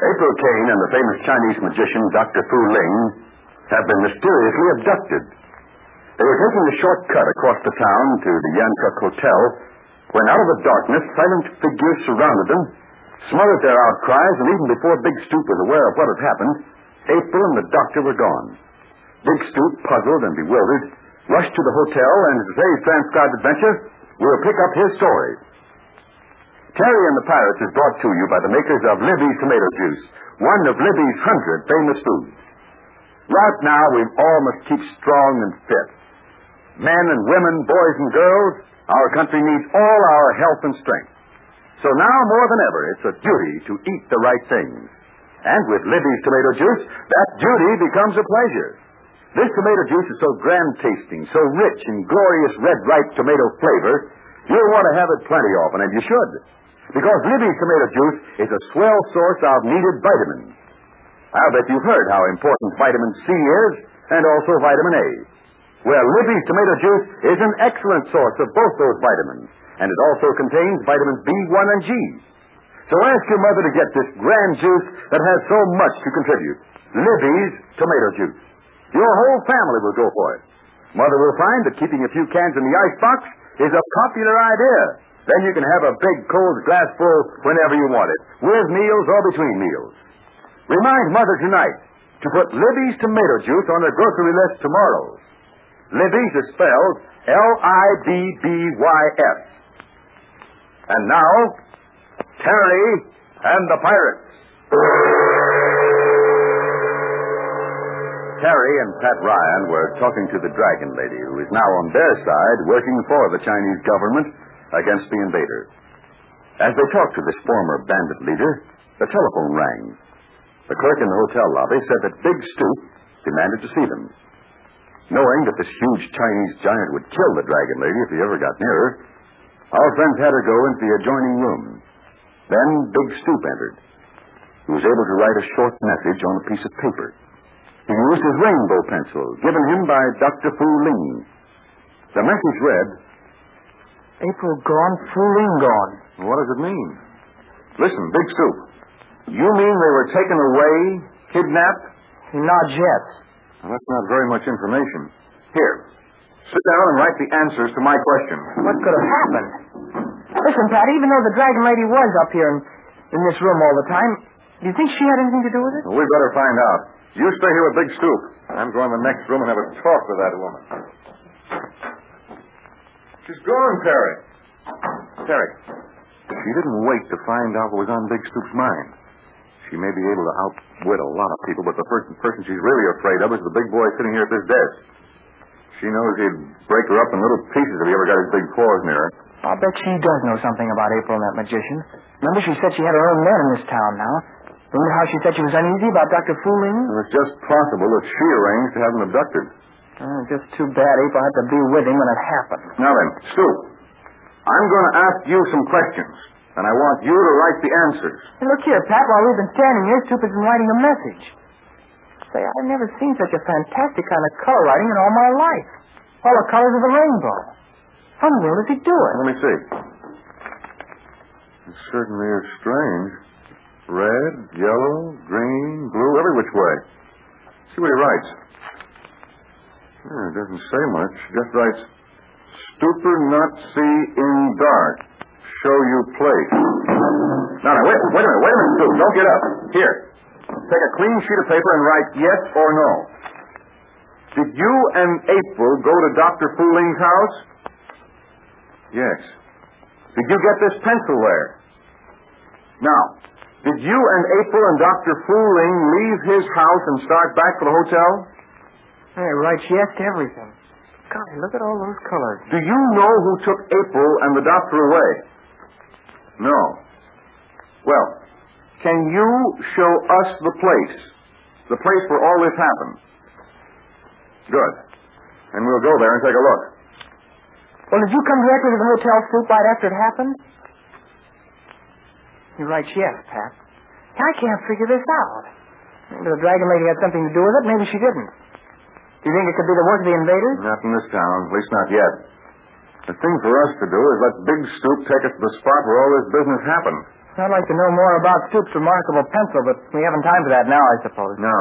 April Kane and the famous Chinese magician Dr. Fu Ling have been mysteriously abducted. They were taking a short cut across the town to the Yantuk Hotel when out of the darkness, silent figures surrounded them, smothered their outcries, and even before Big Stoop was aware of what had happened, April and the doctor were gone. Big Stoop, puzzled and bewildered, rushed to the hotel, and in today's transcribed adventure, we'll pick up his story. Terry and the Pirates is brought to you by the makers of Libby's Tomato Juice, one of Libby's 100 famous foods. Right now, we all must keep strong and fit. Men and women, boys and girls, our country needs all our health and strength. So now, more than ever, it's a duty to eat the right things. And with Libby's Tomato Juice, that duty becomes a pleasure. This tomato juice is so grand-tasting, so rich in glorious red, ripe tomato flavor, you'll want to have it plenty often, and you should. Because Libby's Tomato Juice is a swell source of needed vitamins. I'll bet you've heard how important vitamin C is, and also vitamin A. Well, Libby's Tomato Juice is an excellent source of both those vitamins, and it also contains vitamins B1 and G. So ask your mother to get this grand juice that has so much to contribute. Libby's Tomato Juice. Your whole family will go for it. Mother will find that keeping a few cans in the icebox is a popular idea. Then you can have a big cold glass full whenever you want it, with meals or between meals. Remind Mother tonight to put Libby's Tomato Juice on her grocery list tomorrow. Libby's is spelled Libbys. And now, Terry and the Pirates. Terry and Pat Ryan were talking to the Dragon Lady, who is now on their side working for the Chinese government against the invader. As they talked to this former bandit leader, the telephone rang. The clerk in the hotel lobby said that Big Stoop demanded to see them. Knowing that this huge Chinese giant would kill the Dragon Lady if he ever got near her, our friends had her go into the adjoining room. Then Big Stoop entered. He was able to write a short message on a piece of paper. He used his rainbow pencil, given him by Dr. Fu Ling. The message read, April gone, Fu Ling gone. What does it mean? Listen, Big Stoop. You mean they were taken away, kidnapped? He nods yes. Well, that's not very much information. Here, sit down and write the answers to my question. What could have happened? Listen, Pat, even though the Dragon Lady was up here in this room all the time, do you think she had anything to do with it? Well, we better find out. You stay here with Big Stoop. I'm going to the next room and have a talk with that woman. She's gone, Terry. Terry, she didn't wait to find out what was on Big Stoop's mind. She may be able to outwit a lot of people, but the first person she's really afraid of is the big boy sitting here at this desk. She knows he'd break her up in little pieces if he ever got his big paws near her. I'll bet she does know something about April and that magician. Remember she said she had her own men in this town now? Remember how she said she was uneasy about Dr. Fu Ling? It's just possible that she arranged to have him abducted. Oh, just too bad April had to be with him when it happened. Now then, Stoop, I'm going to ask you some questions, and I want you to write the answers. Hey, look here, Pat, while we've been standing here, Stoop has been writing a message. Say, I've never seen such a fantastic kind of color writing in all my life. All the colors of the rainbow. How in the world does he do it? Let me see. It certainly is strange. Red, yellow, green, blue, every which way. See what he writes. It doesn't say much. It just writes, Stooper not see in dark. Show you place. Now, wait a minute, Stoop. Don't get up. Here. Take a clean sheet of paper and write yes or no. Did you and April go to Dr. Fu Ling's house? Yes. Did you get this pencil there? Now, did you and April and Dr. Fu Ling leave his house and start back for the hotel? Hey, it writes yes to everything. God, look at all those colors. Do you know who took April and the doctor away? No. Well, can you show us the place where all this happened? Good. And we'll go there and take a look. Well, did you come directly to the hotel, Stoop, right after it happened? He writes yes, Pat. I can't figure this out. Maybe the Dragon Lady had something to do with it. Maybe she didn't. Do you think it could be the work of the invaders? Not in this town. At least not yet. The thing for us to do is let Big Stoop take us to the spot where all this business happened. I'd like to know more about Stoop's remarkable pencil, but we haven't time for that now, I suppose. No.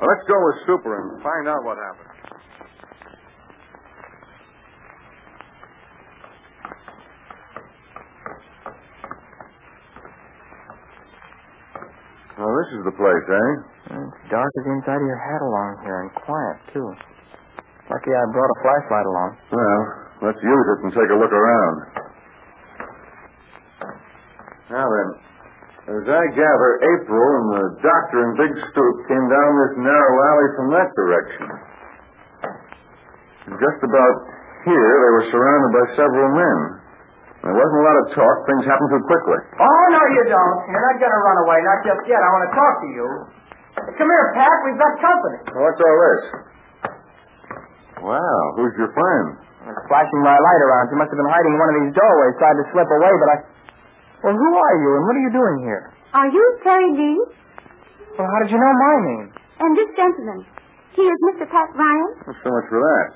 Well, let's go with Super and find out what happened. Well, this is the place, eh? It's dark as the inside of your hat along here, and quiet, too. Lucky I brought a flashlight along. Well, let's use it and take a look around. Now then, as I gather, April and the doctor and Big Stoop came down this narrow alley from that direction. And just about here, they were surrounded by several men. There wasn't a lot of talk. Things happened too quickly. Oh, no, you don't. You're not going to run away. Not just yet. I want to talk to you. Come here, Pat. We've got company. Well, what's all this? Wow, who's your friend? I was flashing my light around. She must have been hiding in one of these doorways, tried to slip away, but I... Well, who are you, and what are you doing here? Are you Terry Lee? Well, how did you know my name? And this gentleman. He is Mr. Pat Ryan. Well, so much for that.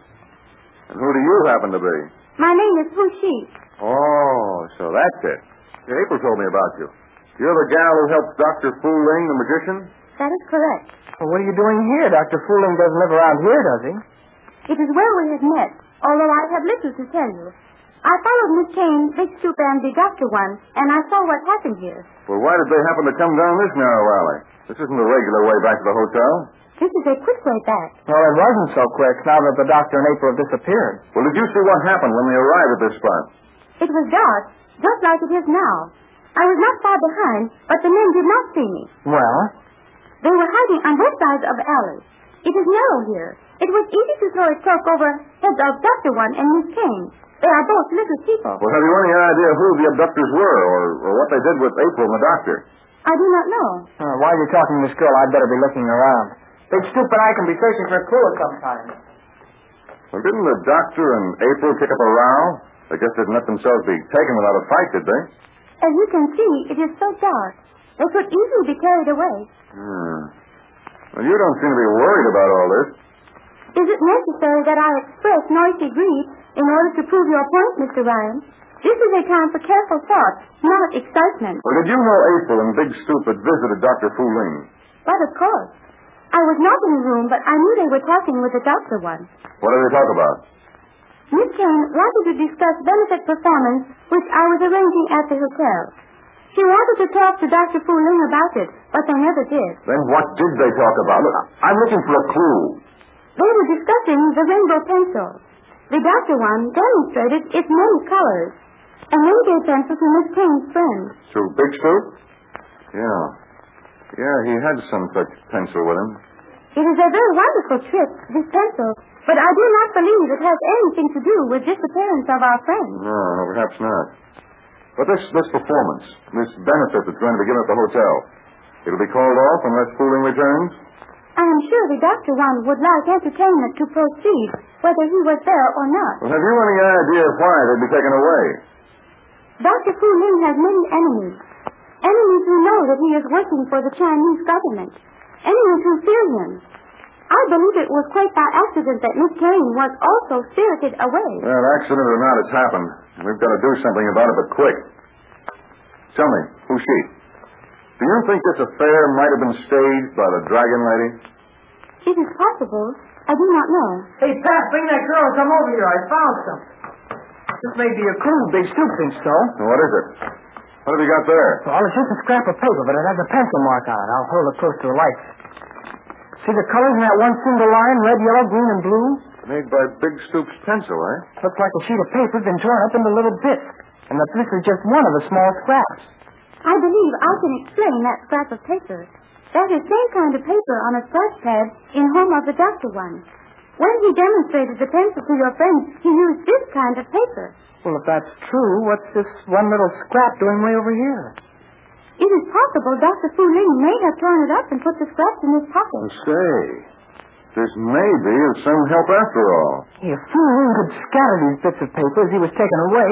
And who do you happen to be? My name is Fu Shi. Oh, so that's it. April told me about you. You're the gal who helped Dr. Fu Ling, the magician? That is correct. Well, what are you doing here? Dr. Fu Ling doesn't live around here, does he? It is where we have met, although I have little to tell you. I followed Miss Kane, Big Stoop, and the doctor once, and I saw what happened here. Well, why did they happen to come down this narrow alley? This isn't the regular way back to the hotel. This is a quick way back. Well, it wasn't so quick now that the doctor and April have disappeared. Well, did you see what happened when they arrived at this spot? It was dark, just like it is now. I was not far behind, but the men did not see me. Well? They were hiding on both sides of the alley. It is narrow here. It was easy to throw a cloak over heads of Dr. One and Miss Kane. They are both little people. Well, have you any idea who the abductors were or what they did with April and the doctor? I do not know. While you're talking to this girl, I'd better be looking around. Big Stoop and I can be searching for a clue of some kind. Well, didn't the doctor and April kick up a row? They just didn't let themselves be taken without a fight, did they? As you can see, it is so dark. They could easily be carried away. Well, you don't seem to be worried about all this. Is it necessary that I express noisy grief in order to prove your point, Mr. Ryan? This is a time for careful thought, not excitement. Well, did you know April and Big Stoop had visited Dr. Fu Ling? But of course. I was not in the room, but I knew they were talking with the doctor once. What did they talk about? Miss Kane wanted to discuss benefit performance, which I was arranging at the hotel. She wanted to talk to Dr. Fu Ling about it, but they never did. Then what did they talk about? Look, I'm looking for a clue. They were discussing the rainbow pencil. The doctor one demonstrated its many colors, and then gave pencil to Miss Kane's friend. To Big Stoop? Yeah. Yeah, he had some such pencil with him. It is a very wonderful trick, this pencil, but I do not believe it has anything to do with disappearance of our friend. No, perhaps not. But this performance, this benefit that's going to be given at the hotel, it'll be called off unless Fu Ling returns? I am sure the doctor one would like entertainment to proceed, whether he was there or not. Well, have you any idea why they'd be taken away? Dr. Fu Ling has many enemies. Enemies who know that he is working for the Chinese government. Enemies who fear him. I believe it was quite by accident that Miss Kane was also spirited away. Well, accident or not, it's happened. We've got to do something about it, but quick. Tell me, who's she? Do you think this affair might have been staged by the Dragon Lady? It is possible. I do not know. Hey, Pat, bring that girl and come over here. I found something. This may be a clue. Big Stoop thinks so. What is it? What have you got there? Well, it's just a scrap of paper, but it has a pencil mark on it. I'll hold it close to the light. See the colors in that one single line? Red, yellow, green, and blue? Made by Big Stoop's pencil, eh? Looks like a sheet of paper has been torn up into little bits. And that this is just one of the small scraps. I believe I can explain that scrap of paper. That is same kind of paper on a splash pad in home of the doctor one. When he demonstrated the pencil to your friend, he used this kind of paper. Well, if that's true, what's this one little scrap doing way over here? It is possible Dr. Fu Ling may have torn it up and put the scraps in his pocket. Say, this may be of some help after all. If Fu Ling could scatter these bits of paper as he was taken away,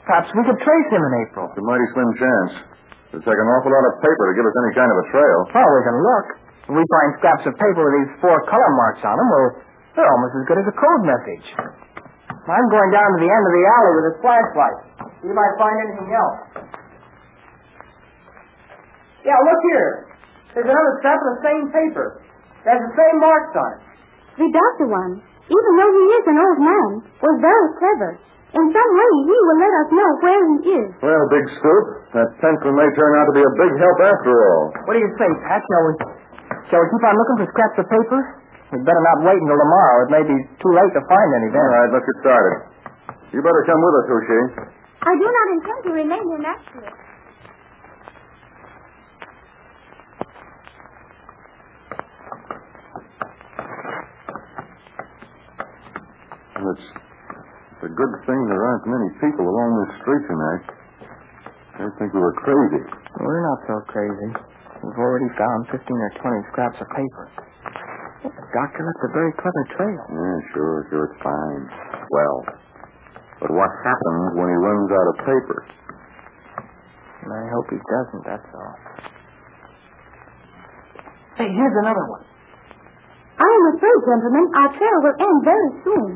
perhaps we could trace him in April. It's a mighty slim chance. It'll take an awful lot of paper to give us any kind of a trail. Well, we can look. If we find scraps of paper with these 4 color marks on them, well, they're almost as good as a code message. I'm going down to the end of the alley with a flashlight. See if I find anything else. Yeah, look here. There's another scrap of the same paper. There's the same marks on it. The doctor one, even though he is an old man, was very clever. In some way, he will let us know where he is. Well, Big Scoop, that pencil may turn out to be a big help after all. What do you say, Pat? Shall we keep on looking for scraps of paper? We'd better not wait until tomorrow. It may be too late to find any then. All right, let's get started. You better come with us, Hushi. I do not intend to remain inactive. It's a good thing there aren't many people along this street tonight. They think we were crazy. We're not so crazy. We've already found 15 or 20 scraps of paper. The doctor left a very clever trail. Yeah, sure, it's fine. Well, but what happens when he runs out of paper? I hope he doesn't, that's all. Hey, here's another one. I am afraid, gentlemen, our trail will end very soon.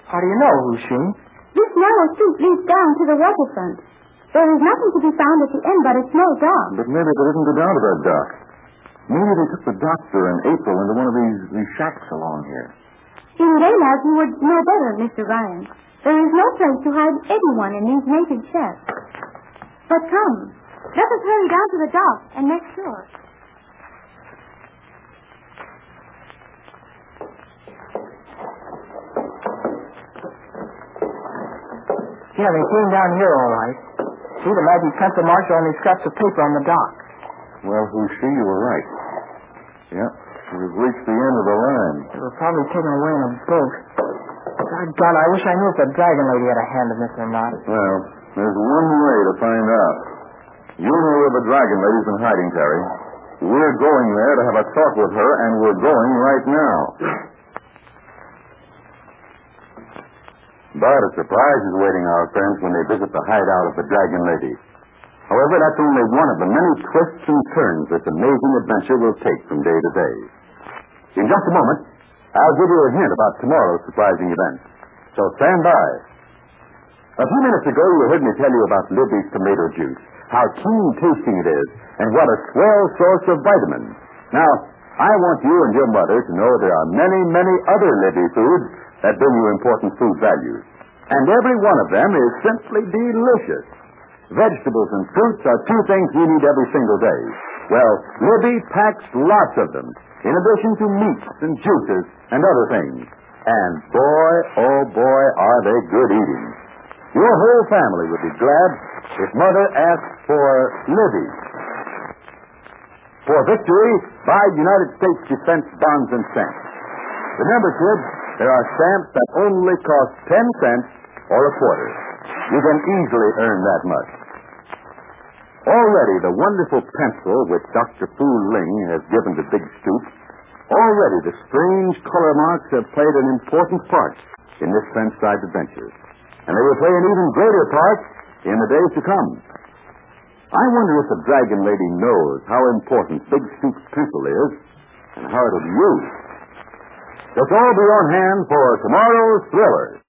How do you know, Hushi? This narrow street leads down to the waterfront. There is nothing to be found at the end but a small dock. But maybe they didn't go down to that dock. Maybe they took the doctor and April into one of these shacks along here. In daylight, you would know better, Mr. Ryan. There is no place to hide anyone in these naked shacks. But come, let us hurry down to the dock and make sure. Yeah, they came down here all right. See, the magic pencil marks are on these scraps of paper on the dock. Well, Hushi, you were right. Yep, we've reached the end of the line. They were probably taken away in a boat. Doggone, I wish I knew if the dragon lady had a hand in this or not. Well, there's one way to find out. You know where the dragon lady's been hiding, Terry. We're going there to have a talk with her, and we're going right now. But a surprise is awaiting our friends when they visit the hideout of the dragon lady. However, that's only one of the many twists and turns this amazing adventure will take from day to day. In just a moment, I'll give you a hint about tomorrow's surprising event. So stand by. A few minutes ago, you heard me tell you about Libby's tomato juice, how keen tasting it is, and what a swell source of vitamins. Now, I want you and your mother to know there are many, many other Libby foods that bring you important food values. And every one of them is simply delicious. Vegetables and fruits are two things we need every single day. Well, Libby packs lots of them, in addition to meats and juices and other things. And boy, oh boy, are they good eating. Your whole family would be glad if Mother asked for Libby. For victory, buy United States Defense bonds and stamps. Remember, kids, there are stamps that only cost 10 cents or a quarter. You can easily earn that much. Already the wonderful pencil which Dr. Fu Ling has given to Big Stoop, already the strange color marks have played an important part in this fence-side adventure. And they will play an even greater part in the days to come. I wonder if the Dragon Lady knows how important Big Stoop's pencil is and how it'll be used. Let's all be on hand for tomorrow's thriller.